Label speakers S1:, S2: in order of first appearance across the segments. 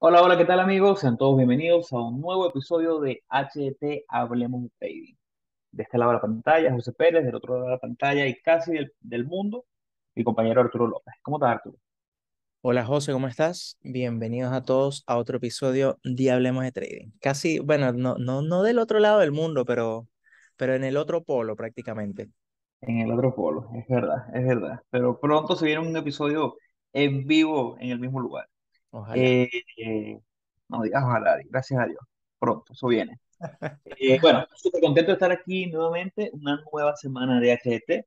S1: Hola, hola, ¿qué tal amigos? Sean todos bienvenidos a un nuevo episodio de HT Hablemos de Trading. De este lado de la pantalla, José Pérez, del otro lado de la pantalla y casi del mundo, mi compañero Arturo López. ¿Cómo estás, Arturo?
S2: Hola José, ¿cómo estás? Bienvenidos a todos a otro episodio de Hablemos de Trading. Casi, bueno, no del otro lado del mundo, pero en el otro polo prácticamente.
S1: En el otro polo, es verdad, es verdad. Pero pronto se viene un episodio en vivo en el mismo lugar.
S2: Ojalá.
S1: Eh, eh, no digas ojalá, gracias a Dios. Pronto, eso viene. Bueno, súper contento de estar aquí nuevamente, una nueva semana de HDT,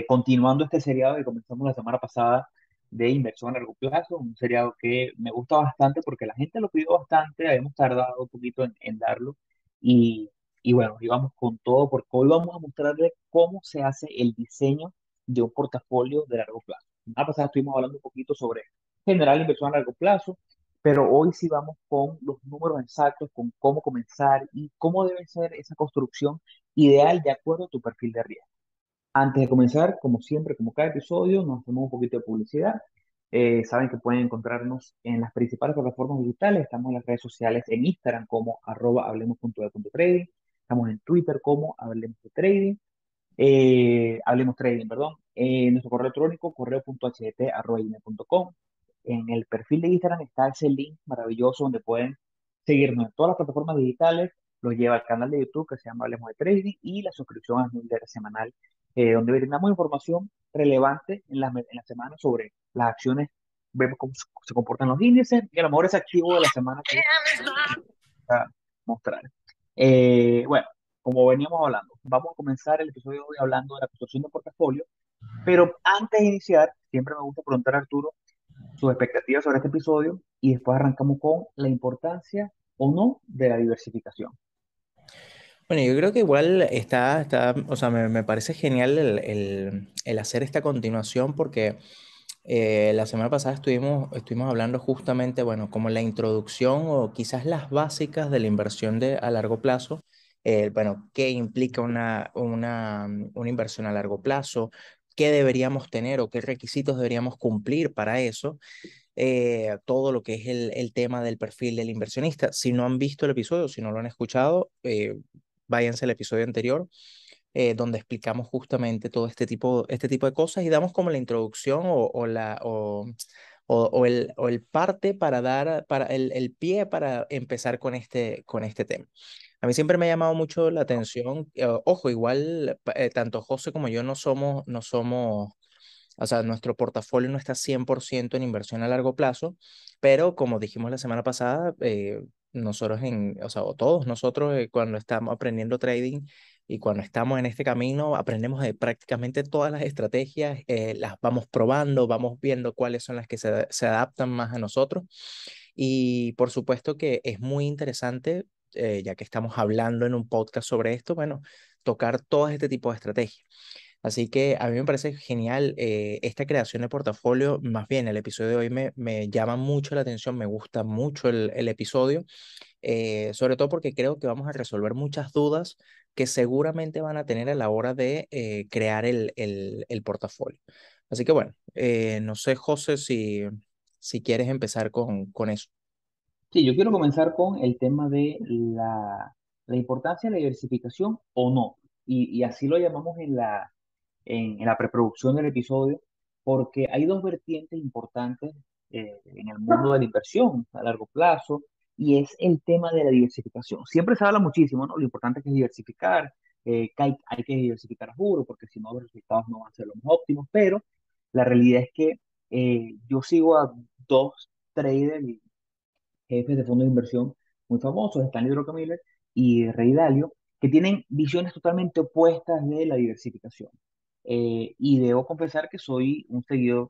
S1: continuando este seriado que comenzamos la semana pasada de inversión a largo plazo, un seriado que me gusta bastante porque la gente lo pidió bastante, habíamos tardado un poquito en darlo y, y bueno, íbamos con todo porque hoy vamos a mostrarles cómo se hace el diseño de un portafolio de largo plazo. La semana pasada estuvimos hablando un poquito sobre general inversión a largo plazo, pero hoy sí vamos con los números exactos, con cómo comenzar y cómo debe ser esa construcción ideal de acuerdo a tu perfil de riesgo. Antes de comenzar, como siempre, como cada episodio, nos hacemos un poquito de publicidad. Saben que pueden encontrarnos en las principales plataformas digitales. Estamos en las redes sociales en Instagram como @hablemos.de.trading. Estamos en Twitter como Hablemos de Trading. Hablemos Trading, perdón. Nuestro correo electrónico, correo.htt@gmail.com. En el perfil de Instagram está ese link maravilloso donde pueden seguirnos en todas las plataformas digitales. Los lleva al canal de YouTube que se llama Hablemos de Trading y la suscripción al newsletter semanal, donde brindamos información relevante en la semana sobre las acciones, vemos cómo se comportan los índices y a lo mejor ese activo de la semana que a mostrar. Bueno, como veníamos hablando, vamos a comenzar el episodio de hoy hablando de la construcción de portafolio, pero antes de iniciar, siempre me gusta preguntar a Arturo sus expectativas sobre este episodio y después arrancamos con la importancia o no de la diversificación.
S2: Bueno, yo creo que igual o sea, me parece genial el hacer esta continuación porque la semana pasada estuvimos hablando justamente, bueno, como la introducción o quizás las básicas de la inversión a largo plazo. Bueno, qué implica una inversión a largo plazo, qué deberíamos tener o qué requisitos deberíamos cumplir para eso, todo lo que es el tema del perfil del inversionista. Si no han visto el episodio, si no lo han escuchado, váyanse al episodio anterior, donde explicamos justamente todo este tipo de cosas y damos como la introducción o el parte para dar para el pie para empezar con este tema. A mí siempre me ha llamado mucho la atención, ojo, igual tanto José como yo no somos, o sea, nuestro portafolio no está 100% en inversión a largo plazo, pero como dijimos la semana pasada, nosotros o sea, o todos nosotros cuando estamos aprendiendo trading y cuando estamos en este camino, aprendemos de prácticamente todas las estrategias, las vamos probando, vamos viendo cuáles son las que se adaptan más a nosotros. Y por supuesto que es muy interesante, ya que estamos hablando en un podcast sobre esto, bueno, tocar todo este tipo de estrategias. Así que a mí me parece genial esta creación de portafolio. Más bien, el episodio de hoy me llama mucho la atención, me gusta mucho el episodio, sobre todo porque creo que vamos a resolver muchas dudas que seguramente van a tener a la hora de crear el portafolio. Así que bueno, no sé, José, si quieres empezar con eso.
S1: Sí, yo quiero comenzar con el tema de la importancia de la diversificación o no. Y así lo llamamos en la preproducción del episodio, porque hay dos vertientes importantes en el mundo de la inversión a largo plazo, y es el tema de la diversificación. Siempre se habla muchísimo, ¿no? Lo importante que es diversificar, que hay que diversificar a juro, porque si no los resultados no van a ser los más óptimos, pero la realidad es que yo sigo a dos traders y jefes de fondos de inversión muy famosos, Stanley Druckenmiller y Ray Dalio, que tienen visiones totalmente opuestas de la diversificación. Y debo confesar que soy un seguidor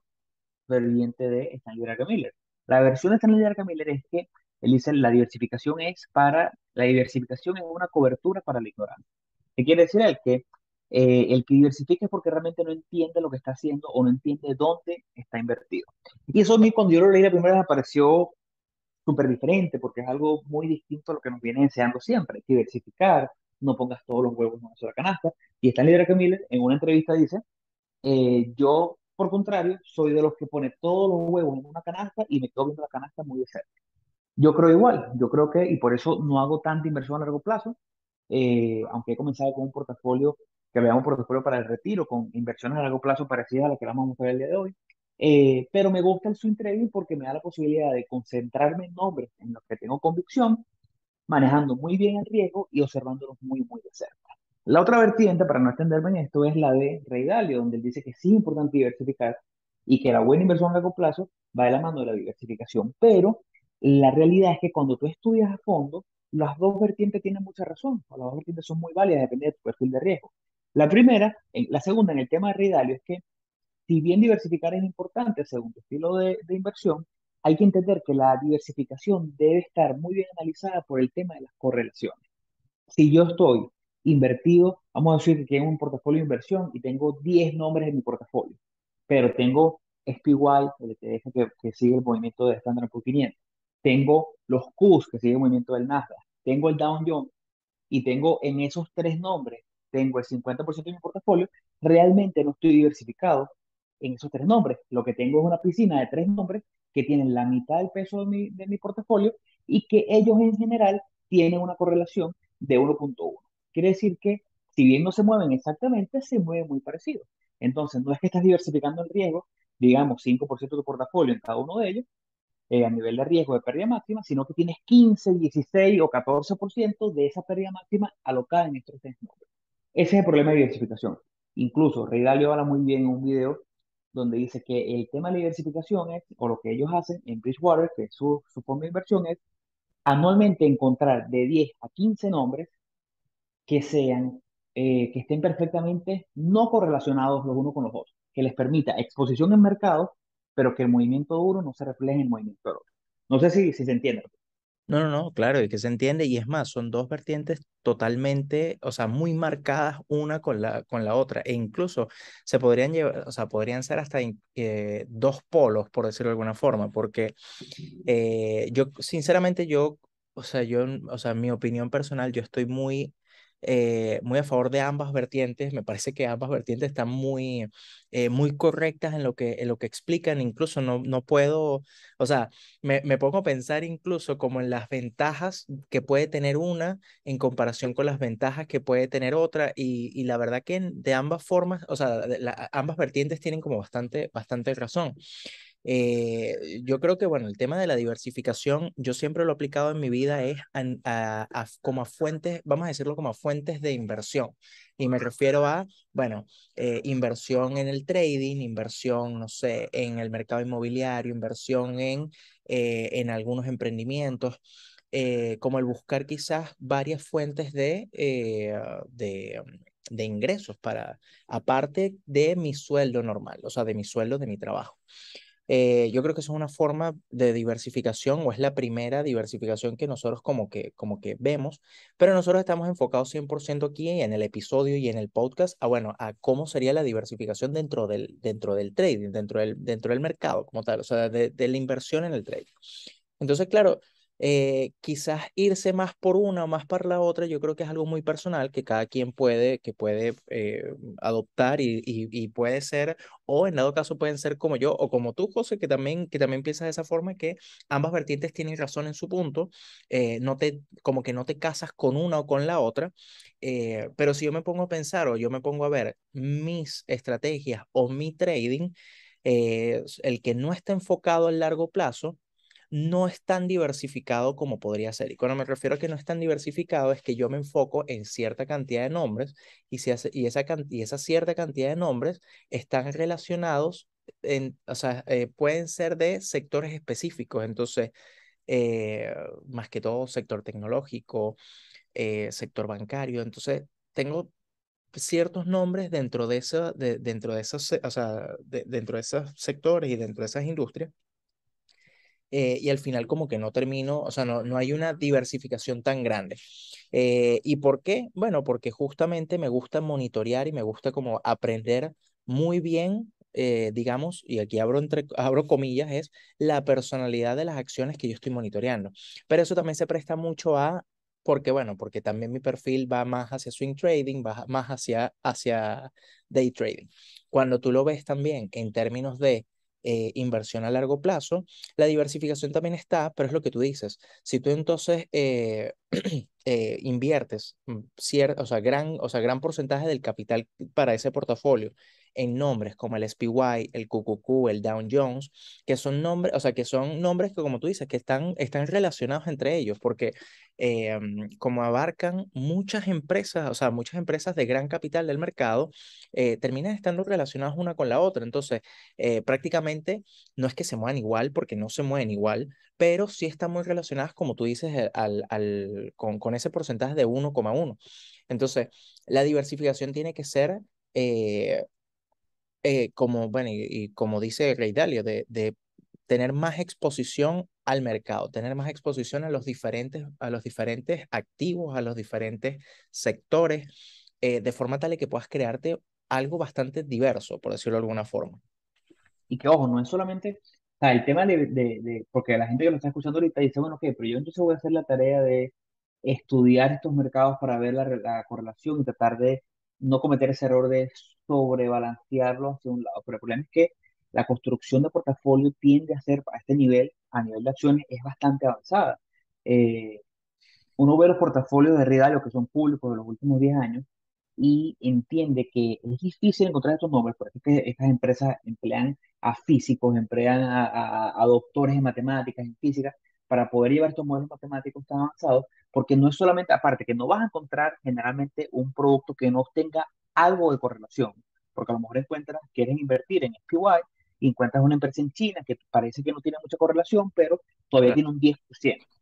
S1: ferviente de Stanley Druckenmiller. La versión de Stanley Druckenmiller es que él dice la diversificación es una cobertura para la ignorancia. ¿Qué quiere decir él? Que el que diversifica es porque realmente no entiende lo que está haciendo o no entiende dónde está invertido. Y eso a mí cuando yo lo leí la primera vez me pareció súper diferente porque es algo muy distinto a lo que nos viene enseñando siempre. Hay que diversificar, no pongas todos los huevos en una sola canasta. Y Stanley Druckenmiller en una entrevista dice, yo por contrario soy de los que pone todos los huevos en una canasta y me quedo viendo la canasta muy de cerca. Yo creo igual, yo creo que, y por eso no hago tanta inversión a largo plazo, aunque he comenzado con un portafolio que le llamo portafolio para el retiro, con inversiones a largo plazo parecidas a las que vamos a mostrar el día de hoy. Pero me gusta el swing trading porque me da la posibilidad de concentrarme en nombres en los que tengo convicción, manejando muy bien el riesgo y observándolos muy de cerca. La otra vertiente, para no extenderme en esto, es la de Ray Dalio, donde él dice que sí es importante diversificar y que la buena inversión a largo plazo va de la mano de la diversificación. Pero la realidad es que cuando tú estudias a fondo, las dos vertientes tienen mucha razón, o las dos vertientes son muy válidas, depende de tu perfil de riesgo. La primera, la segunda en el tema de Ray Dalio es que si bien diversificar es importante según tu estilo de inversión, hay que entender que la diversificación debe estar muy bien analizada por el tema de las correlaciones. Si yo estoy invertido, vamos a decir que tengo un portafolio de inversión y tengo 10 nombres en mi portafolio, pero tengo SPY, el ETF que sigue el movimiento de Standard Poor's 500, tengo los Qs que siguen el movimiento del Nasdaq, tengo el Dow Jones y tengo en esos tres nombres, tengo el 50% de mi portafolio, realmente no estoy diversificado en esos tres nombres. Lo que tengo es una piscina de tres nombres que tienen la mitad del peso de mi portafolio y que ellos en general tienen una correlación de 1.1. Quiere decir que si bien no se mueven exactamente, se mueven muy parecido. Entonces, no es que estás diversificando el riesgo, digamos 5% de tu portafolio en cada uno de ellos, a nivel de riesgo de pérdida máxima, sino que tienes 15, 16 o 14% de esa pérdida máxima alocada en estos tres nombres. Ese es el problema de diversificación. Incluso Ray Dalio habla muy bien en un video donde dice que el tema de la diversificación es, o lo que ellos hacen en Bridgewater, que es su fondo de inversión, es anualmente encontrar de 10 a 15 nombres que sean, que estén perfectamente no correlacionados los unos con los otros, que les permita exposición en mercado, pero que el movimiento de uno no se refleje en el movimiento del otro. No sé si se entiende.
S2: No, no, no, claro, y que se entiende, y es más, son dos vertientes totalmente, o sea, muy marcadas una con la otra, e incluso se podrían llevar, o sea, podrían ser hasta dos polos, por decirlo de alguna forma, porque yo, sinceramente, o sea, mi opinión personal, yo estoy muy a favor de ambas vertientes. Me parece que ambas vertientes están muy correctas en lo que explican. Incluso no puedo, o sea, me pongo a pensar incluso como en las ventajas que puede tener una en comparación con las ventajas que puede tener otra. Y la verdad que de ambas formas, o sea, ambas vertientes tienen como bastante razón. Yo creo que, bueno, el tema de la diversificación, yo siempre lo he aplicado en mi vida es como a fuentes, vamos a decirlo como a fuentes de inversión. Y me refiero a, bueno, inversión en el trading, inversión, no sé, en el mercado inmobiliario, inversión en algunos emprendimientos. Como el buscar quizás varias fuentes de ingresos para, aparte de mi sueldo normal, o sea, de mi sueldo de mi trabajo. Yo creo que eso es una forma de diversificación o es la primera diversificación que nosotros como que vemos, pero nosotros estamos enfocados 100% aquí en el episodio y en el podcast a, bueno, a cómo sería la diversificación dentro del trading, dentro del mercado como tal, o sea, de la inversión en el trading. Entonces, claro, quizás irse más por una o más por la otra, yo creo que es algo muy personal que cada quien puede adoptar y puede ser, o en dado caso pueden ser como yo o como tú, José, que también piensas de esa forma, que ambas vertientes tienen razón en su punto, como que no te casas con una o con la otra, pero si yo me pongo a pensar o yo me pongo a ver mis estrategias o mi trading, el que no está enfocado al largo plazo, no es tan diversificado como podría ser. Y cuando me refiero a que no es tan diversificado, es que yo me enfoco en cierta cantidad de nombres y esa cierta cantidad de nombres están relacionados, o sea, pueden ser de sectores específicos. Entonces, más que todo sector tecnológico, sector bancario. Entonces, tengo ciertos nombres dentro de esos, o sea, dentro de esos sectores y dentro de esas industrias, y al final como que no termino, o sea, no hay una diversificación tan grande. ¿Y por qué? Bueno, porque justamente me gusta monitorear y me gusta como aprender muy bien, digamos, y aquí abro comillas, es la personalidad de las acciones que yo estoy monitoreando. Pero eso también se presta mucho porque bueno, porque también mi perfil va más hacia swing trading, va más hacia day trading. Cuando tú lo ves también en términos de inversión a largo plazo. La diversificación también está, pero es lo que tú dices. Si tú entonces inviertes o sea, gran porcentaje del capital para ese portafolio en nombres como el SPY, el QQQ, el Dow Jones, que son nombres, o sea, que son nombres que, como tú dices, que están relacionados entre ellos, porque como abarcan muchas empresas, o sea, muchas empresas de gran capital del mercado, terminan estando relacionadas una con la otra. Entonces, prácticamente no es que se muevan igual, porque no se mueven igual, pero sí están muy relacionadas, como tú dices, con ese porcentaje de 1,1. Entonces, la diversificación tiene que ser, eh, como, bueno, y como dice Rey Dalio, de tener más exposición al mercado, tener más exposición a los diferentes activos, a los diferentes sectores, de forma tal de que puedas crearte algo bastante diverso, por decirlo de alguna forma.
S1: Y que, ojo, no es solamente, o sea, el tema porque la gente que lo está escuchando ahorita dice, bueno, ok, pero yo entonces voy a hacer la tarea de estudiar estos mercados para ver la correlación y tratar de no cometer ese error de sobrebalancearlo hacia un lado. Pero el problema es que la construcción de portafolio tiende a ser, a este nivel, a nivel de acciones, es bastante avanzada. Eh, Uno ve los portafolios de Ridalio que son públicos de los últimos 10 años y entiende que es difícil encontrar estos nombres, porque es que estas empresas emplean a físicos, emplean a doctores en matemáticas, en física, para poder llevar estos modelos matemáticos tan avanzados, porque no es solamente, aparte, que no vas a encontrar generalmente un producto que no tenga algo de correlación, porque a lo mejor encuentras, quieres invertir en SPY y encuentras una empresa en China que parece que no tiene mucha correlación, pero todavía tiene un 10%.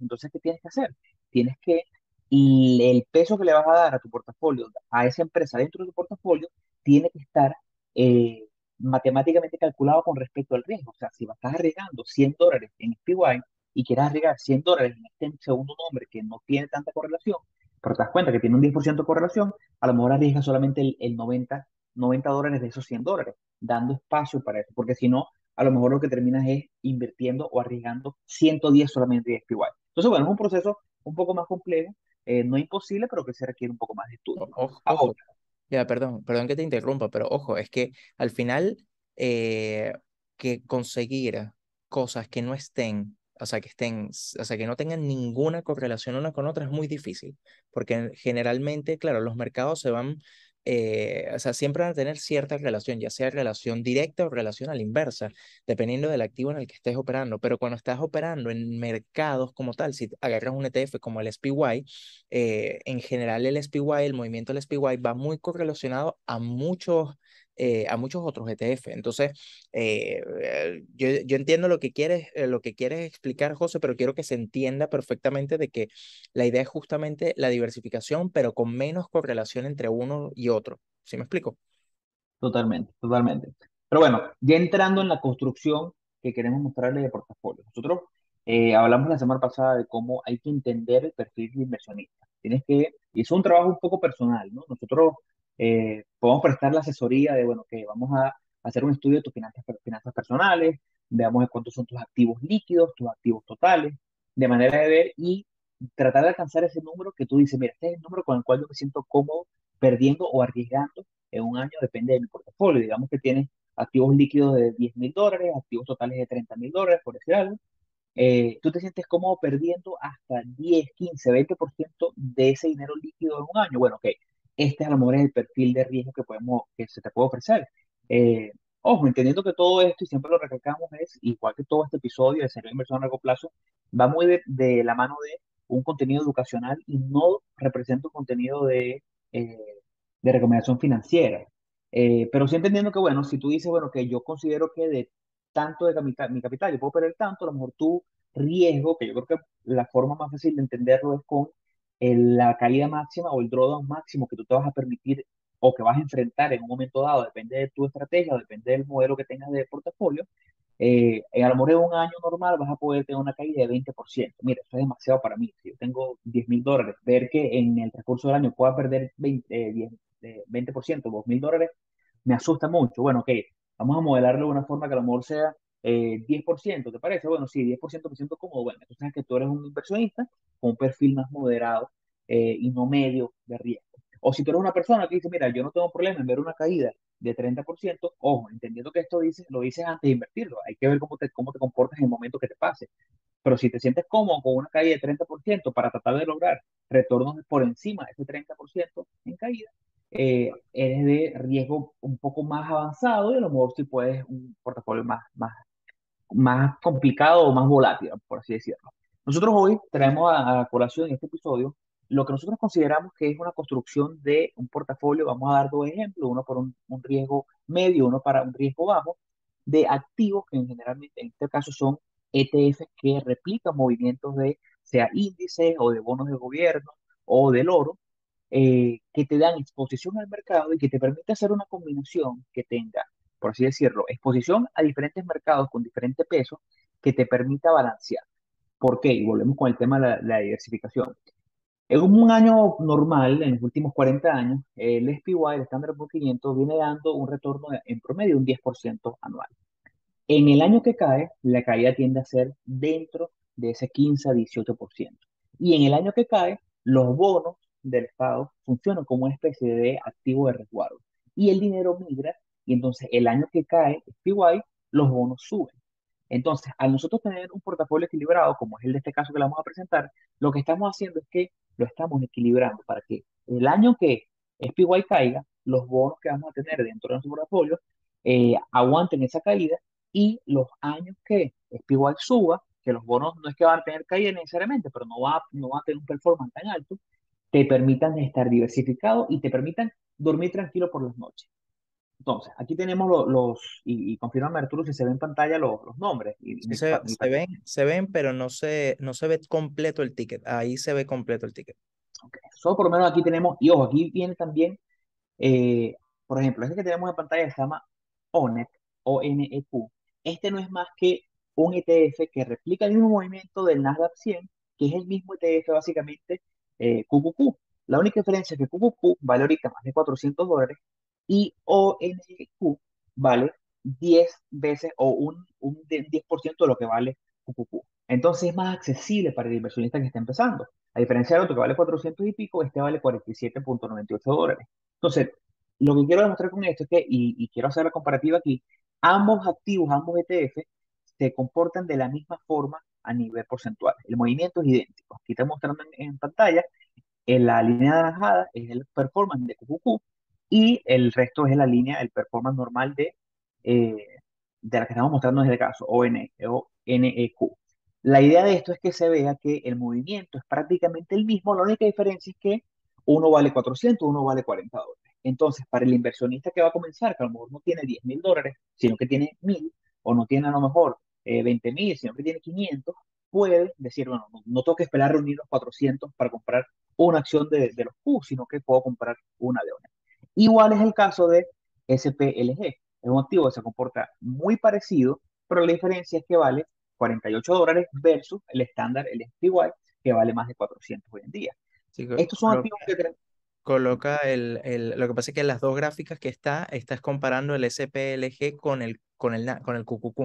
S1: Entonces, ¿qué tienes que hacer? Tienes que, y el peso que le vas a dar a tu portafolio, a esa empresa dentro de tu portafolio, tiene que estar eh, matemáticamente calculado con respecto al riesgo. O sea, si estás arriesgando $100 en SPY y quieres arriesgar $100 en este segundo nombre que no tiene tanta correlación, pero te das cuenta que tiene un 10% de correlación, a lo mejor arriesgas solamente el 90 dólares de esos $100, dando espacio para eso, porque si no, a lo mejor lo que terminas es invirtiendo o arriesgando 110 solamente de SPY. Entonces, bueno, es un proceso un poco más complejo, no imposible, pero que se requiere un poco más de estudio.
S2: Ojo,
S1: Ahora,
S2: ya, perdón que te interrumpa, pero ojo, es que al final, eh, que conseguir cosas que no estén, o sea, o sea, que no tengan ninguna correlación una con otra es muy difícil, porque generalmente, claro, los mercados se van, o sea, siempre van a tener cierta relación, ya sea relación directa o relación a la inversa, dependiendo del activo en el que estés operando, pero cuando estás operando en mercados como tal, si agarras un ETF como el SPY, en general el SPY, el movimiento del SPY va muy correlacionado a muchos otros ETF. Entonces, yo entiendo lo que quieres explicar, José, pero quiero que se entienda perfectamente de que la idea es justamente la diversificación, pero con menos correlación entre uno y otro. ¿Sí me explico?
S1: totalmente, totalmente. Pero bueno, ya entrando en la construcción que queremos mostrarle de portafolio. Nosotros hablamos la semana pasada de cómo hay que entender el perfil de inversionista. Y es un trabajo un poco personal, ¿no? Nosotros podemos prestar la asesoría de, bueno, que vamos a hacer un estudio de tus finanzas personales, veamos de cuántos son tus activos líquidos, tus activos totales, de manera de ver y tratar de alcanzar ese número que tú dices, mira, este es el número con el cual yo me siento cómodo perdiendo o arriesgando en un año, depende de mi portafolio. Digamos que tienes activos líquidos de $10,000, activos totales de $30,000, por decir algo. Tú te sientes cómodo perdiendo hasta 10, 15, 20% de ese dinero líquido en un año. Bueno, ok, este a lo mejor es el perfil de riesgo que se te puede ofrecer. Eh, Ojo, entendiendo que todo esto, y siempre lo recalcamos, es igual que todo este episodio de ser inversión a largo plazo, va muy de la mano de un contenido educacional y no representa un contenido eh, de recomendación financiera. Pero sí entendiendo que, bueno, si tú dices, bueno, que yo considero que de tanto de mi capital, yo puedo perder tanto, a lo mejor tu riesgo, que yo creo que la forma más fácil de entenderlo es con la caída máxima o el drawdown máximo que tú te vas a permitir o que vas a enfrentar en un momento dado, depende de tu estrategia o depende del modelo que tengas de portafolio. A lo mejor en un año normal vas a poder tener una caída de 20%. Mira, eso es demasiado para mí. Si yo tengo $10,000, ver que en el transcurso del año pueda perder 20%, $2,000, me asusta mucho. Bueno, ok, vamos a modelarlo de una forma que a lo mejor sea 10%, ¿te parece? Bueno, sí, 10% me siento cómodo. Bueno, tú sabes que tú eres un inversionista con un perfil más moderado y no medio de riesgo. O si tú eres una persona que dice, mira, yo no tengo problema en ver una caída de 30%, ojo, entendiendo que esto lo dices antes de invertirlo, hay que ver cómo te comportas en el momento que te pase. Pero si te sientes cómodo con una caída de 30% para tratar de lograr retornos por encima de ese 30% en caída, eres de riesgo un poco más avanzado y a lo mejor si puedes un portafolio más complicado o más volátil, por así decirlo. Nosotros hoy traemos a colación en este episodio lo que nosotros consideramos que es una construcción de un portafolio. Vamos a dar dos ejemplos, uno por un riesgo medio, uno para un riesgo bajo, de activos que generalmente en este caso son ETF que replican movimientos de sea índices o de bonos de gobierno o del oro, que te dan exposición al mercado y que te permite hacer una combinación que tenga, por así decirlo, exposición a diferentes mercados con diferentes pesos que te permita balancear. ¿Por qué? Y volvemos con el tema de la diversificación. En un año normal, en los últimos 40 años, el SPY, el Standard Poor's 500, viene dando un retorno en promedio de un 10% anual. En el año que cae, la caída tiende a ser dentro de ese 15 a 18%. Y en el año que cae, los bonos del Estado funcionan como una especie de activo de resguardo. Y el dinero migra, y entonces el año que cae SPY, los bonos suben. Entonces, al nosotros tener un portafolio equilibrado, como es el de este caso que le vamos a presentar, lo que estamos haciendo es que lo estamos equilibrando para que el año que SPY caiga, los bonos que vamos a tener dentro de nuestro portafolio aguanten esa caída, y los años que SPY suba, que los bonos no es que van a tener caída necesariamente, pero no va a tener un performance tan alto, te permitan estar diversificado y te permitan dormir tranquilo por las noches. Entonces, aquí tenemos y confírmame Arturo si se ve en pantalla los nombres y
S2: Sí
S1: mi
S2: se ven, pero no se ve completo el ticket. Ahí se ve completo el ticket.
S1: ok. Solo por lo menos aquí tenemos, y ojo, aquí viene también, eh, por ejemplo, este que tenemos en pantalla se llama ONEQ, ONEQ. Este no es más que un ETF que replica el mismo movimiento del Nasdaq 100, que es el mismo ETF básicamente QQQ. La única diferencia es que QQQ vale ahorita más de $400 y ONEQ vale 10 veces o un 10% de lo que vale QQQ. Entonces es más accesible para el inversionista que está empezando. A diferencia del otro que vale 400 y pico, este vale $47.98. Entonces, lo que quiero demostrar con esto es que, y quiero hacer la comparativa aquí, ambos activos, ambos ETF, se comportan de la misma forma a nivel porcentual. El movimiento es idéntico. Aquí está mostrando en pantalla, en la línea anaranjada es el performance de QQQ y el resto es la línea, el performance normal eh, de la que estamos mostrando en este caso, o NEQ. La idea de esto es que se vea que el movimiento es prácticamente el mismo, la única diferencia es que uno vale 400, uno vale $40. Entonces, para el inversionista que va a comenzar, que a lo mejor no tiene $10.000, sino que tiene 1.000, o no tiene a lo mejor 20.000, sino que tiene 500, puede decir, bueno, no tengo que esperar a reunir los 400 para comprar una acción de los Q, sino que puedo comprar una de una. Igual es el caso de SPLG. Es un activo que se comporta muy parecido, pero la diferencia es que vale $48 versus el estándar, el SPY, que vale más de 400 hoy en día.
S2: Sí,
S1: Estos son activos que tenemos.
S2: coloca lo que pasa es que en las dos gráficas que estás comparando el SPLG con el QQQ.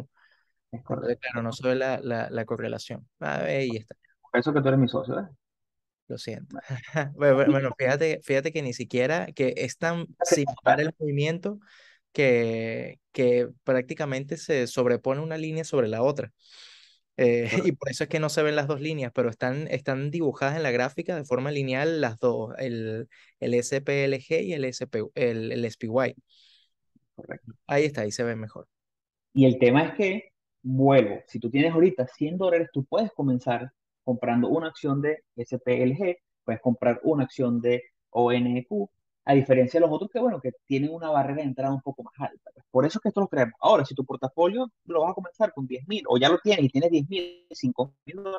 S1: Es
S2: Entonces,
S1: correcto.
S2: claro, no se ve la correlación. Ahí está.
S1: Por eso que tú eres mi socio, ¿eh?
S2: Lo siento.
S1: Bueno, aquí
S2: Bueno, fíjate que ni siquiera que es tan similar el movimiento que prácticamente se sobrepone una línea sobre la otra. Y
S1: correcto,
S2: por eso es que no se ven las dos líneas, pero están dibujadas en la gráfica de forma lineal las dos, el SPLG y el SPY.
S1: correcto.
S2: Ahí está, ahí se ve mejor.
S1: Y el tema es que, vuelvo, si tú tienes ahorita $100, tú puedes comenzar comprando una acción de SPLG, puedes comprar una acción de ONQ, a diferencia de los otros que, bueno, que tienen una barrera de entrada un poco más alta. Pues, por eso es que esto lo creamos. Ahora, si tu portafolio lo vas a comenzar con 10.000 o ya lo tienes y tienes 10.000, $5.000,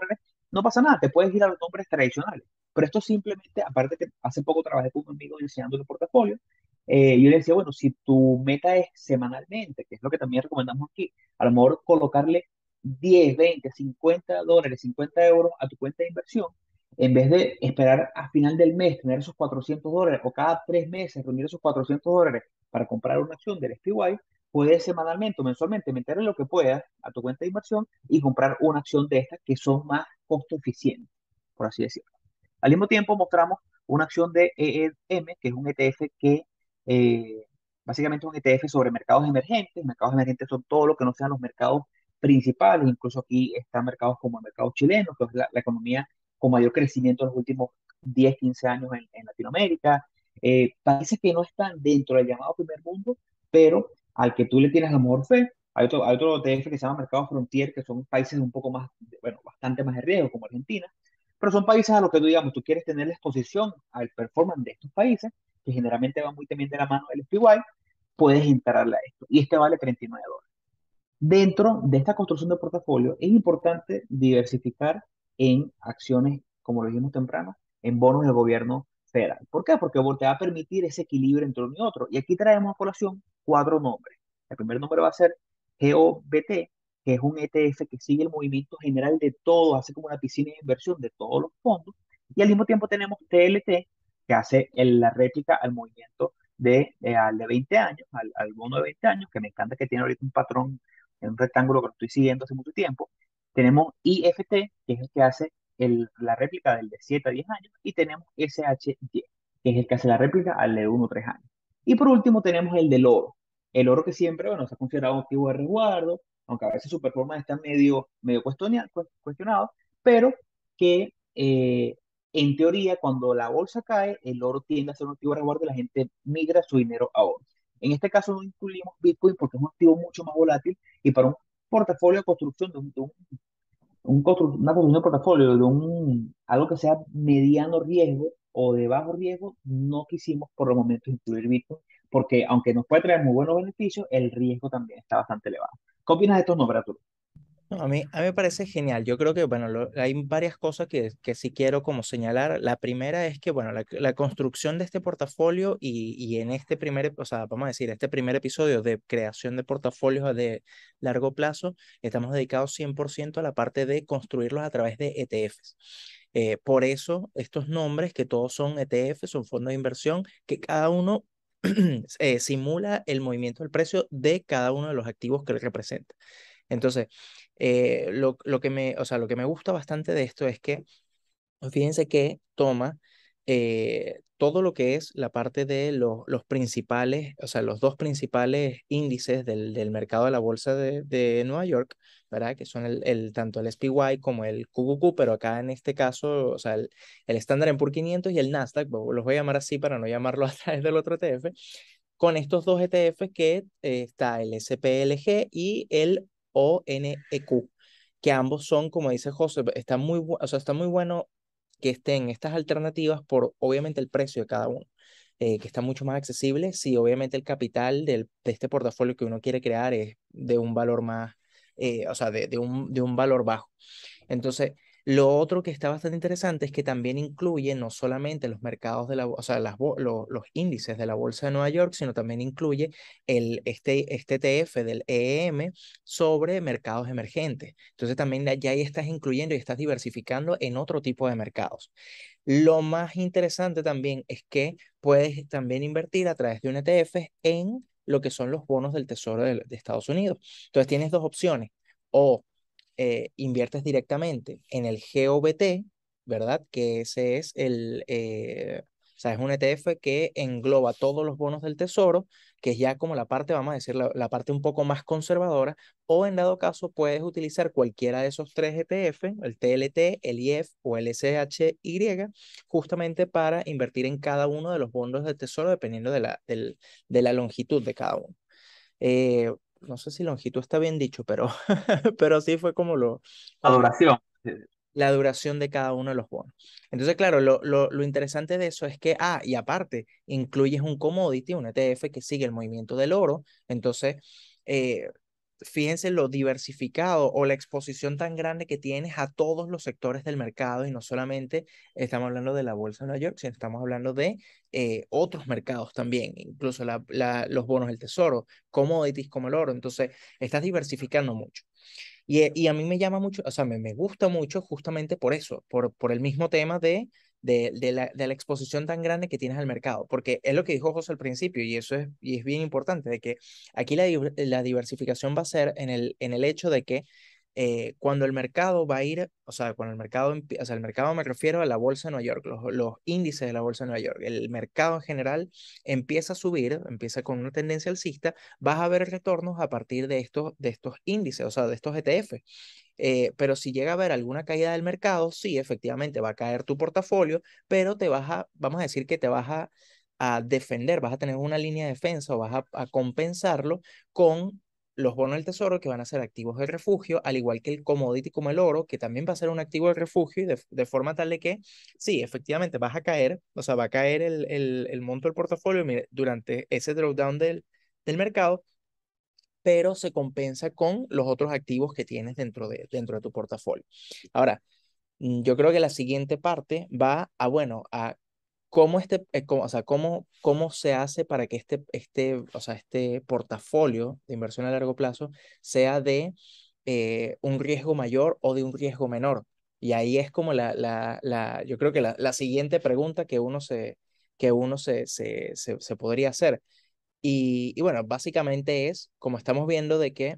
S1: no pasa nada, te puedes ir a los nombres tradicionales. Pero esto simplemente, aparte que hace poco trabajé con un amigo diseñando el portafolio, yo le decía, bueno, si tu meta es semanalmente, que es lo que también recomendamos aquí, a lo mejor colocarle 10, 20, $50, €50 a tu cuenta de inversión, en vez de esperar a final del mes tener esos $400 o cada 3 meses reunir esos $400 para comprar una acción del SPY, puedes semanalmente o mensualmente meterle lo que puedas a tu cuenta de inversión y comprar una acción de estas que son más costo eficientes, por así decirlo. Al mismo tiempo mostramos una acción de EEM, que es un ETF que eh, básicamente un ETF sobre mercados emergentes. Mercados emergentes son todo lo que no sean los mercados principales. Incluso aquí están mercados como el mercado chileno, que es la economía con mayor crecimiento en los últimos 10 15 años en Latinoamérica. Países que no están dentro del llamado primer mundo, pero al que tú le tienes la mejor fe. Hay otro ETF que se llama Mercado Frontier, que son países un poco más, bueno, bastante más de riesgo, como Argentina, pero son países a los que tú, digamos, tú quieres tener la exposición al performance de estos países, que generalmente van muy también de la mano del SPY, puedes entrarle a esto. Y este vale $39. Dentro de esta construcción de portafolio es importante diversificar en acciones, como lo dijimos temprano, en bonos del gobierno federal. ¿Por qué? Porque te va a permitir ese equilibrio entre uno y otro. Y aquí traemos a colación cuatro nombres. El primer nombre va a ser GOBT, que es un ETF que sigue el movimiento general de todo, hace como una piscina de inversión de todos los fondos. Y al mismo tiempo tenemos TLT, que hace la réplica al movimiento al de 20 años, al bono de 20 años, que me encanta que tiene ahorita un patrón en un rectángulo que lo estoy siguiendo hace mucho tiempo. Tenemos IFT, que es el que hace la réplica del de 7 a 10 años, y tenemos SHY, que es el que hace la réplica al de 1 a 3 años. Y por último tenemos el del oro. El oro que siempre, bueno, se ha considerado un activo de resguardo, aunque a veces su performance está medio cuestionado, pero que en teoría cuando la bolsa cae, el oro tiende a ser un activo de resguardo y la gente migra su dinero a oro. En este caso no incluimos Bitcoin porque es un activo mucho más volátil y para un portafolio de construcción una construcción de portafolio de algo que sea mediano riesgo o de bajo riesgo, no quisimos por el momento incluir Bitcoin, porque aunque nos puede traer muy buenos beneficios, el riesgo también está bastante elevado. ¿Qué opinas de estos nombres, Arturo?
S2: No, a mí me parece genial. Yo creo que, bueno, hay varias cosas que sí quiero como señalar. La primera es que, bueno, la construcción de este portafolio y en este primer, o sea, vamos a decir, este primer episodio de creación de portafolios de largo plazo, estamos dedicados 100% a la parte de construirlos a través de ETFs. Por eso, estos nombres, que todos son ETFs, son fondos de inversión, que cada uno simula el movimiento del precio de cada uno de los activos que representa. Entonces, lo que me gusta bastante de esto es que, fíjense que toma todo lo que es la parte de los principales, o sea, los dos principales índices del mercado de la bolsa de Nueva York, ¿verdad? Que son tanto el SPY como el QQQ, pero acá en este caso, o sea, el Standard & Poor's 500 y el Nasdaq, los voy a llamar así para no llamarlo a través del otro ETF, con estos dos ETFs que está el SPLG y el ONEQ, que ambos son, como dice José, o sea, está muy bueno que estén estas alternativas por obviamente el precio de cada uno, que está mucho más accesible si obviamente el capital de este portafolio que uno quiere crear es de un valor más, o sea, de un valor bajo. Entonces, lo otro que está bastante interesante es que también incluye no solamente los mercados o sea, los índices de la Bolsa de Nueva York, sino también incluye este ETF del EEM sobre mercados emergentes. Entonces, también ya ahí estás incluyendo y estás diversificando en otro tipo de mercados. Lo más interesante también es que puedes también invertir a través de un ETF en lo que son los bonos del Tesoro de Estados Unidos. Entonces, tienes dos opciones. O inviertes directamente en el GOBT, ¿verdad? Que ese es o sea, es un ETF que engloba todos los bonos del tesoro, que es ya como la parte, vamos a decir, la parte un poco más conservadora, o en dado caso puedes utilizar cualquiera de esos tres ETF, el TLT, el IF o el SHY, justamente para invertir en cada uno de los bonos del tesoro dependiendo de la longitud de cada uno. No sé si longitud está bien dicho, pero, pero sí fue
S1: La
S2: como
S1: duración.
S2: la duración de cada uno de los bonos. Entonces, claro, lo interesante de eso es que, y aparte, incluyes un commodity, un ETF que sigue el movimiento del oro. Entonces, eh, fíjense lo diversificado o la exposición tan grande que tienes a todos los sectores del mercado y no solamente estamos hablando de la bolsa de Nueva York, sino estamos hablando de otros mercados también, incluso los bonos del tesoro, commodities como el oro. Entonces, estás diversificando mucho. Y a mí me llama mucho, o sea, me gusta mucho justamente por eso, por el mismo tema de la exposición tan grande que tienes al mercado, porque es lo que dijo José al principio, y es bien importante, de que aquí la diversificación va a ser en el hecho de que cuando el mercado va a ir, o sea, cuando el mercado, o sea, el mercado me refiero a la bolsa de Nueva York, los índices de la bolsa de Nueva York, el mercado en general empieza a subir, empieza con una tendencia alcista, vas a ver retornos a partir de estos índices, o sea, de estos ETF. Pero si llega a haber alguna caída del mercado, sí, efectivamente va a caer tu portafolio, pero vamos a decir que te vas a defender, vas a tener una línea de defensa o vas a compensarlo con los bonos del tesoro que van a ser activos de refugio, al igual que el commodity como el oro, que también va a ser un activo de refugio, y de forma tal de que, sí, efectivamente vas a caer, o sea, va a caer el monto del portafolio mire, durante ese drawdown del mercado, pero se compensa con los otros activos que tienes dentro de tu portafolio. Ahora, yo creo que la siguiente parte va a, bueno, a o sea, cómo se hace para que o sea, este portafolio de inversión a largo plazo sea de un riesgo mayor o de un riesgo menor. Y ahí es como yo creo que la siguiente pregunta que uno se podría hacer. Y bueno, básicamente es, como estamos viendo, de que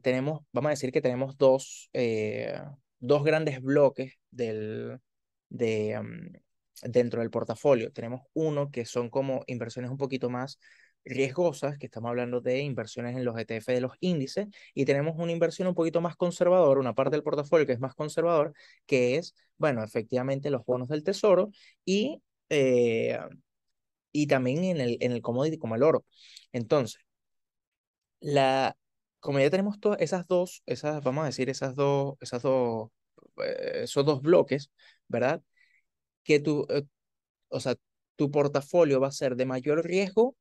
S2: tenemos, vamos a decir que tenemos dos grandes bloques dentro del portafolio. Tenemos uno que son como inversiones un poquito más riesgosas, que estamos hablando de inversiones en los ETF de los índices, y tenemos una inversión un poquito más conservadora, una parte del portafolio que es más conservador, que es, bueno, efectivamente los bonos del tesoro y... eh, y también en el commodity como el oro. Entonces, la, como ya tenemos todas vamos a decir, esos dos bloques, ¿verdad? Que o sea, tu portafolio va a ser de mayor riesgo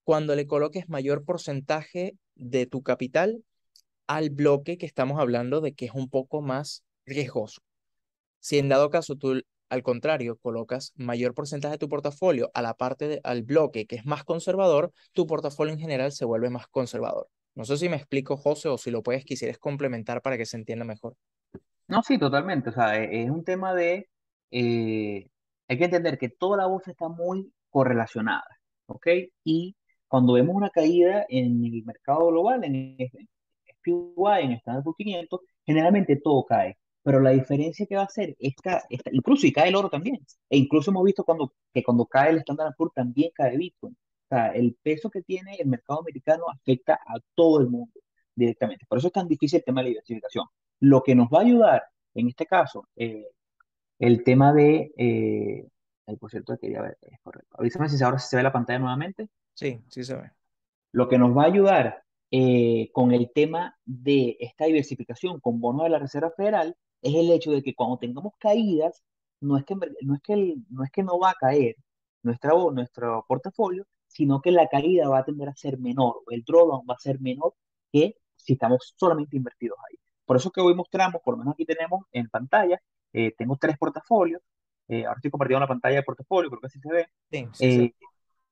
S2: cuando le coloques mayor porcentaje de tu capital al bloque que estamos hablando de que es un poco más riesgoso. Si en dado caso tú, al contrario, colocas mayor porcentaje de tu portafolio a la al bloque que es más conservador, tu portafolio en general se vuelve más conservador. No sé si me explico, José, o si lo puedes, quisieras complementar para que se entienda mejor.
S1: No, sí, totalmente. O sea, es un tema de, eh, hay que entender que toda la bolsa está muy correlacionada, ¿ok? Y cuando vemos una caída en el mercado global, en el SPY, en el Standard 500, generalmente todo cae. Pero la diferencia que va a hacer incluso si cae el oro también, e incluso hemos visto que cuando cae el Standard Poor's también cae Bitcoin. O sea, el peso que tiene el mercado americano afecta a todo el mundo directamente. Por eso es tan difícil el tema de la diversificación. Lo que nos va a ayudar, en este caso, el tema de, ay, por cierto, quería ver, es correcto. Avísame si ahora se ve la pantalla nuevamente.
S2: Sí, sí se ve.
S1: Lo que nos va a ayudar con el tema de esta diversificación con bonos de la Reserva Federal es el hecho de que cuando tengamos caídas, no es que no va a caer nuestro portafolio, sino que la caída va a tender a ser menor, o el drawdown va a ser menor que si estamos solamente invertidos ahí. Por eso que hoy mostramos, por lo menos aquí tenemos en pantalla, tengo tres portafolios, ahora estoy compartiendo la pantalla de portafolio, creo que así se ve,
S2: Sí, sí se ve.
S1: eh,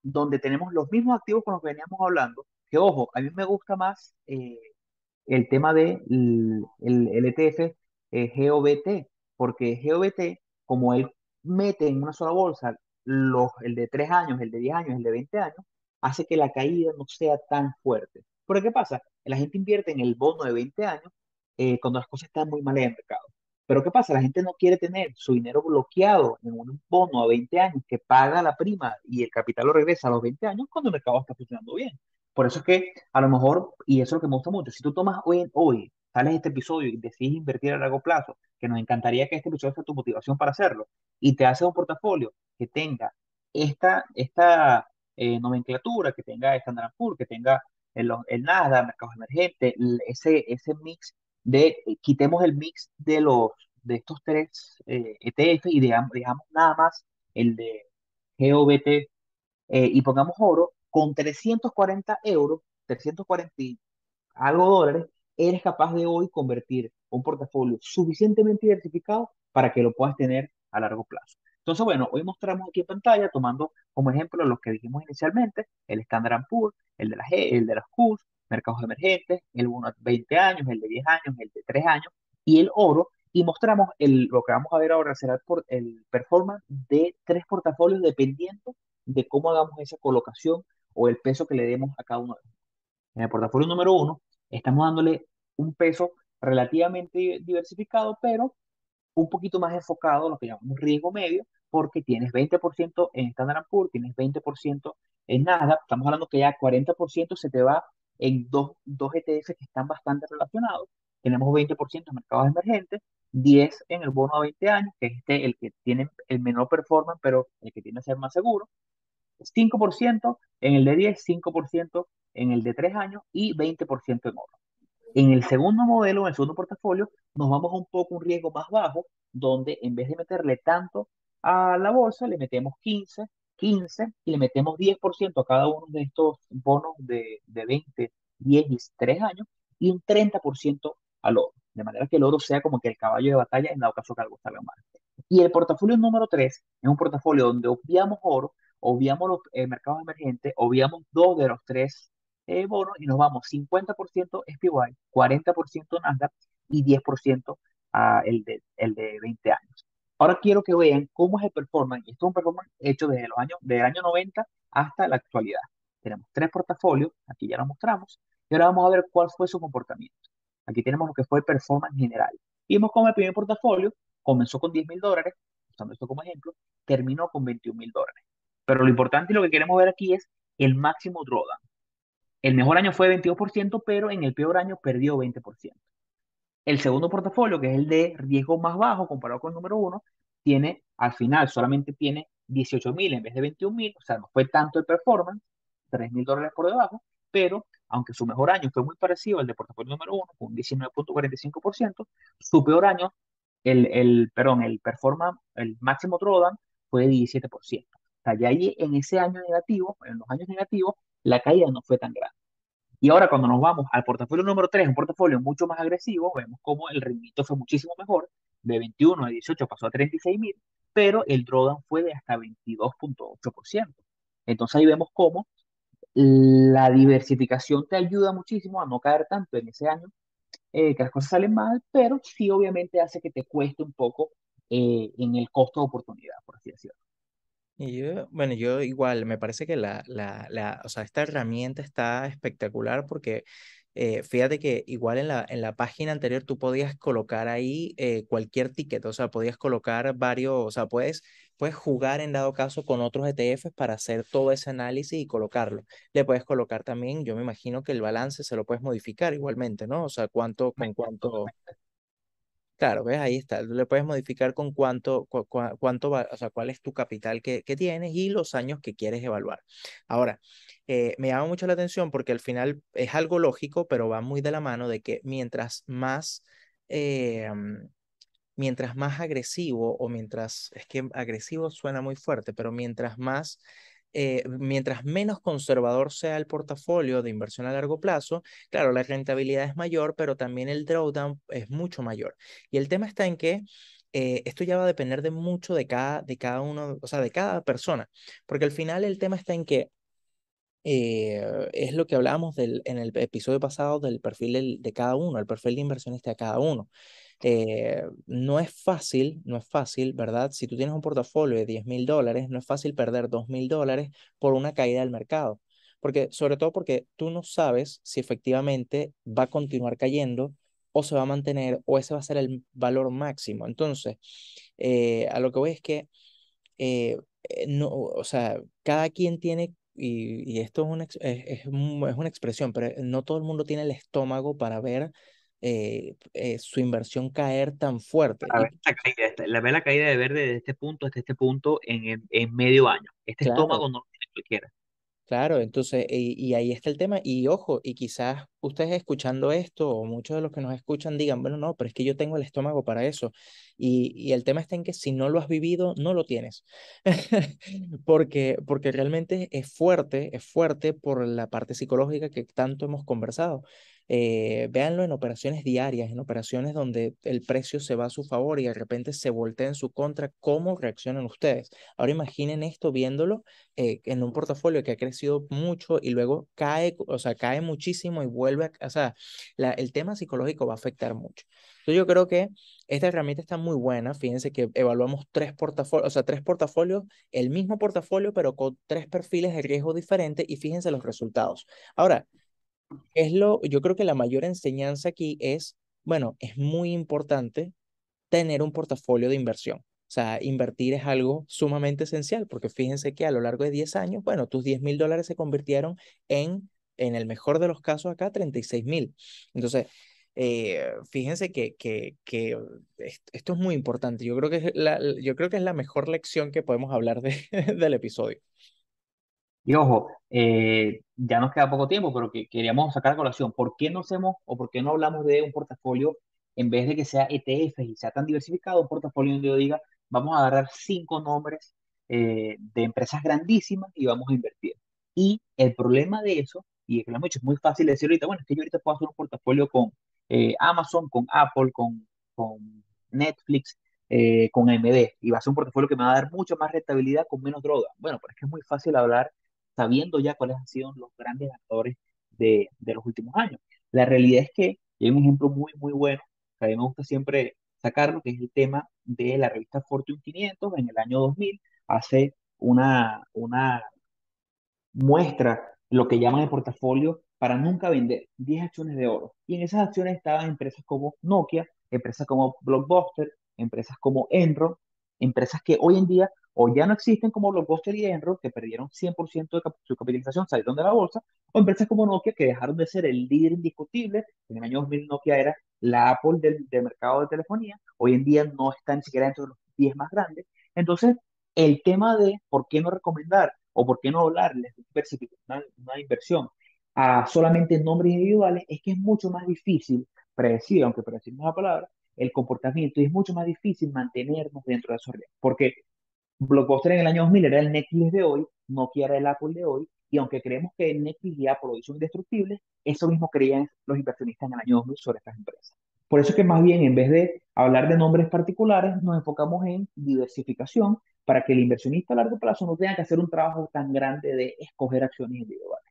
S1: donde tenemos los mismos activos con los que veníamos hablando, que ojo, a mí me gusta más el tema de el ETF GOBT, porque GOBT, como él mete en una sola bolsa el de 3 años, el de 10 años, el de 20 años, hace que la caída no sea tan fuerte. Porque ¿qué pasa? La gente invierte en el bono de 20 años cuando las cosas están muy mal en el mercado. Pero ¿qué pasa? La gente no quiere tener su dinero bloqueado en un bono a 20 años que paga la prima y el capital lo regresa a los 20 años cuando el mercado está funcionando bien. Por eso es que a lo mejor, y eso es lo que me gusta mucho, si tú tomas hoy, sales este episodio y decides invertir a largo plazo, que nos encantaría que este episodio sea tu motivación para hacerlo, y te haces un portafolio que tenga esta nomenclatura, que tenga Standard Poor's, que tenga el Nasdaq, mercados emergentes, ese mix quitemos el mix de estos tres ETF y dejamos nada más el de GOBT y pongamos oro con 340 euros, 340 y algo dólares, eres capaz de hoy convertir un portafolio suficientemente diversificado para que lo puedas tener a largo plazo. Entonces, bueno, hoy mostramos aquí en pantalla, tomando como ejemplo los que dijimos inicialmente, el Standard Poor's, el de la G, el de las Qs, mercados emergentes, el bono a 20 años, el de 10 años, el de 3 años y el oro, y mostramos lo que vamos a ver ahora será el performance de tres portafolios dependiendo de cómo hagamos esa colocación o el peso que le demos a cada uno de ellos. En el portafolio número uno, estamos dándole un peso relativamente diversificado, pero un poquito más enfocado a lo que llamamos riesgo medio, porque tienes 20% en Standard Poor's, tienes 20% en Nasdaq, estamos hablando que ya 40% se te va en dos ETF que están bastante relacionados, tenemos 20% en mercados emergentes, 10 en el bono a 20 años, que es el que tiene el menor performance, pero el que tiene que ser más seguro, 5% en el de 10, 5% en el de 3 años y 20% en oro. En el segundo modelo, en el segundo portafolio, nos vamos a un poco un riesgo más bajo, donde en vez de meterle tanto a la bolsa, le metemos 15 y le metemos 10% a cada uno de estos bonos de 20, 10 y 3 años y un 30% al oro. De manera que el oro sea como que el caballo de batalla en dado caso que algo salga mal. Y el portafolio número 3 es un portafolio donde obviamos oro, obviamos los mercados emergentes, obviamos dos de los tres bonos y nos vamos 50% SPY, 40% Nasdaq y 10% el de 20 años. Ahora quiero que vean cómo es el performance. Esto es un performance hecho desde del año 90 hasta la actualidad. Tenemos tres portafolios, aquí ya lo mostramos, y ahora vamos a ver cuál fue su comportamiento. Aquí tenemos lo que fue el performance general. Vimos cómo el primer portafolio comenzó con $10.000, usando esto como ejemplo, terminó con $21.000. Pero lo importante y lo que queremos ver aquí es el máximo drawdown. El mejor año fue 22%, pero en el peor año perdió 20%. El segundo portafolio, que es el de riesgo más bajo comparado con el número uno, al final solamente tiene 18.000 en vez de 21.000, o sea, no fue tanto el performance, $3.000 por debajo, pero aunque su mejor año fue muy parecido al de portafolio número uno, con un 19.45%, su peor año, perdón, el performance, el máximo drawdown fue de 17%. O sea, ya ahí en ese año negativo, en los años negativos, la caída no fue tan grande. Y ahora cuando nos vamos al portafolio número 3, un portafolio mucho más agresivo, vemos cómo el rendimiento fue muchísimo mejor, de 21 a 18 pasó a 36.000, pero el drawdown fue de hasta 22.8%. Entonces ahí vemos cómo la diversificación te ayuda muchísimo a no caer tanto en ese año, que las cosas salen mal, pero sí obviamente hace que te cueste un poco en el costo de oportunidad, por así decirlo.
S2: Y yo, bueno, yo igual, me parece que o sea, esta herramienta está espectacular porque fíjate que igual en la página anterior tú podías colocar ahí cualquier ticket, o sea, podías colocar varios, o sea, puedes jugar en dado caso con otros ETFs para hacer todo ese análisis y colocarlo. Le puedes colocar también, yo me imagino que el balance se lo puedes modificar igualmente, ¿no? O sea, con cuánto. Claro, ves, ahí está. Tú le puedes modificar con cuánto va, o sea, cuál es tu capital que tienes y los años que quieres evaluar. Ahora, me llama mucho la atención porque al final es algo lógico, pero va muy de la mano de que eh, mm, mientras más agresivo o es que agresivo suena muy fuerte, pero mientras menos conservador sea el portafolio de inversión a largo plazo, claro, la rentabilidad es mayor, pero también el drawdown es mucho mayor. Y el tema está en que esto ya va a depender de mucho de cada uno, o sea, de cada persona, porque al final el tema está en que es lo que hablábamos en el episodio pasado del perfil de cada uno, el perfil de inversionista de cada uno. No es fácil, no es fácil, ¿verdad? Si tú tienes un portafolio de $10.000, no es fácil perder $2.000 por una caída del mercado. Porque, sobre todo porque tú no sabes si efectivamente va a continuar cayendo o se va a mantener o ese va a ser el valor máximo. Entonces, a lo que voy es que no, o sea, cada quien tiene, y esto es una expresión, pero no todo el mundo tiene el estómago para ver su inversión caer tan fuerte.
S1: A
S2: Y
S1: ver la caída, ver la caída de verde de este punto hasta este punto en medio año. Este
S2: claro,
S1: estómago no lo tiene cualquiera.
S2: claro, entonces, y ahí está el tema, y ojo, y quizás ustedes escuchando esto, o muchos de los que nos escuchan digan, bueno, no, pero es que yo tengo el estómago para eso, y el tema está en que si no lo has vivido, no lo tienes, porque realmente es fuerte por la parte psicológica que tanto hemos conversado. Véanlo en operaciones diarias, en operaciones donde el precio se va a su favor y de repente se voltea en su contra, ¿cómo reaccionan ustedes? Ahora imaginen esto viéndolo en un portafolio que ha crecido mucho y luego cae, o sea, cae muchísimo y vuelve o sea, el tema psicológico va a afectar mucho. Entonces yo creo que esta herramienta está muy buena. Fíjense que evaluamos tres portafolios, o sea, tres portafolios, el mismo portafolio, pero con tres perfiles de riesgo diferentes y fíjense los resultados. Ahora, yo creo que la mayor enseñanza aquí es Bueno, es muy importante tener un portafolio de inversión. O sea, invertir es algo sumamente esencial porque fíjense que a lo largo de 10 años, bueno, tus $10,000 se convirtieron en el mejor de los casos acá, 36,000. Entonces, fíjense que esto es muy importante. Yo creo que es la mejor lección que podemos hablar del episodio.
S1: Y ojo, ya nos queda poco tiempo, pero que queríamos sacar a colación. ¿Por qué no hacemos o por qué no hablamos de un portafolio en vez de que sea ETF y sea tan diversificado, un portafolio donde yo diga, vamos a agarrar 5 nombres de empresas grandísimas y vamos a invertir? Y el problema de eso, y es que lo hemos hecho, es muy fácil decir ahorita, bueno, es que yo ahorita puedo hacer un portafolio con Amazon, con Apple, con Netflix, con AMD, y va a ser un portafolio que me va a dar mucha más rentabilidad con menos droga. Bueno, pero es que es muy fácil hablar sabiendo ya cuáles han sido los grandes ganadores de los últimos años. La realidad es que hay un ejemplo muy, muy bueno, que a mí me gusta siempre sacarlo, que es el tema de la revista Fortune 500 en el año 2000, hace una muestra lo que llaman el portafolio para nunca vender, 10 acciones de oro. Y en esas acciones estaban empresas como Nokia, empresas como Blockbuster, empresas como Enron, empresas que hoy en día o ya no existen como Blockbuster y Enron, que perdieron 100% de su capitalización, salieron de la bolsa, o empresas como Nokia, que dejaron de ser el líder indiscutible. En el año 2000 Nokia era la Apple del mercado de telefonía, hoy en día no está ni siquiera entre los 10 más grandes. Entonces, el tema de por qué no recomendar o por qué no hablarles de una inversión a solamente nombres individuales es que es mucho más difícil predecir, aunque predecir no es la palabra, el comportamiento y es mucho más difícil mantenernos dentro de esos riesgos. Porque Blockbuster en el año 2000 era el Netflix de hoy, Nokia era el Apple de hoy, y aunque creemos que Netflix y Apple hoy son indestructibles, eso mismo creían los inversionistas en el año 2000 sobre estas empresas. Por eso es que más bien, en vez de hablar de nombres particulares, nos enfocamos en diversificación para que el inversionista a largo plazo no tenga que hacer un trabajo tan grande de escoger acciones individuales.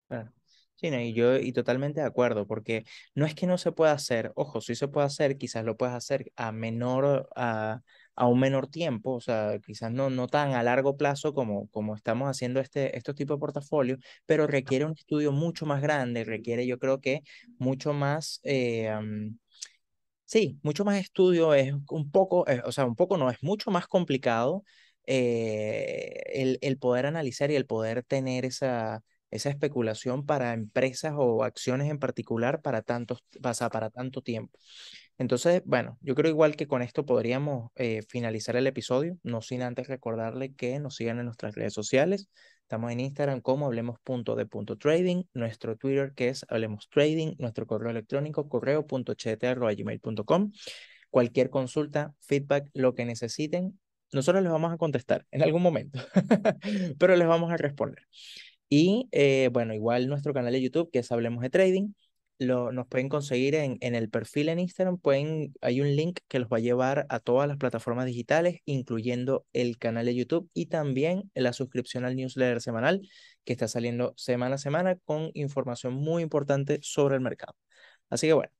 S2: Claro. Sí, no, y totalmente de acuerdo, porque no es que no se pueda hacer, ojo, sí se puede hacer, quizás lo puedas hacer a un menor tiempo, o sea, quizás no tan a largo plazo como estamos haciendo estos tipos de portafolios, pero requiere un estudio mucho más grande, requiere yo creo que mucho más, sí, mucho más estudio, es un poco, o sea, un poco no, es mucho más complicado el poder analizar y el poder tener esa especulación para empresas o acciones en particular para tanto tiempo. Entonces, bueno, yo creo igual que con esto podríamos finalizar el episodio, no sin antes recordarle que nos sigan en nuestras redes sociales. Estamos en Instagram como hablemos.de.trading, nuestro Twitter que es Hablemos Trading, nuestro correo electrónico correo.cht@gmail.com. Cualquier consulta, feedback, lo que necesiten, nosotros les vamos a contestar en algún momento, pero les vamos a responder. Y bueno, igual nuestro canal de YouTube, que es Hablemos de Trading, nos pueden conseguir en el perfil en Instagram, hay un link que los va a llevar a todas las plataformas digitales, incluyendo el canal de YouTube y también la suscripción al newsletter semanal, que está saliendo semana a semana con información muy importante sobre el mercado. Así que bueno,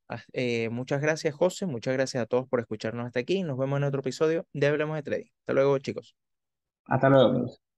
S2: muchas gracias José, muchas gracias a todos por escucharnos hasta aquí. Nos vemos en otro episodio de Hablemos de Trading. Hasta luego, chicos.
S1: Hasta luego, amigos.